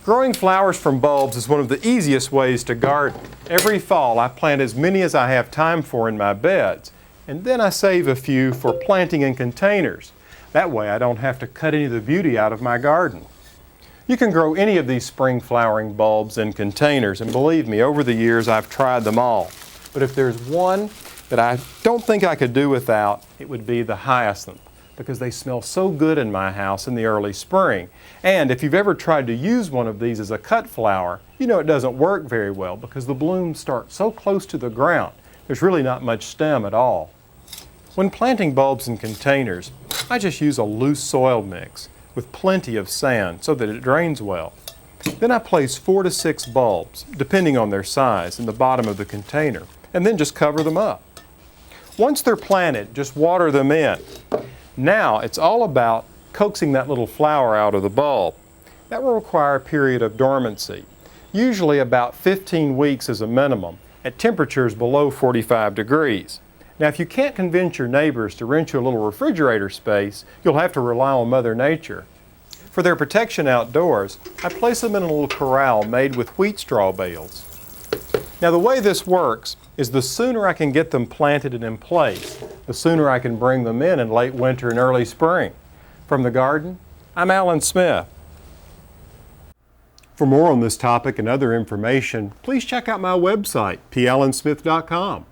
Growing flowers from bulbs is one of the easiest ways to garden. Every fall I plant as many as I have time for in my beds, and then I save a few for planting in containers. That way I don't have to cut any of the beauty out of my garden. You can grow any of these spring flowering bulbs in containers, and believe me, over the years I've tried them all. But if there's one that I don't think I could do without, it would be the hyacinth, because they smell so good in my house in the early spring. And if you've ever tried to use one of these as a cut flower, you know it doesn't work very well because the blooms start so close to the ground. There's really not much stem at all. When planting bulbs in containers, I just use a loose soil mix with plenty of sand so that it drains well. Then I place 4 to 6 bulbs, depending on their size, in the bottom of the container, and then just cover them up. Once they're planted, just water them in. Now it's all about coaxing that little flower out of the bulb. That will require a period of dormancy. Usually about 15 weeks is a minimum, at temperatures below 45 degrees. Now if you can't convince your neighbors to rent you a little refrigerator space, you'll have to rely on Mother Nature. For their protection outdoors, I place them in a little corral made with wheat straw bales. Now the way this works is the sooner I can get them planted and in place, the sooner I can bring them in late winter and early spring. From the garden, I'm Alan Smith. For more on this topic and other information, please check out my website, plansmith.com.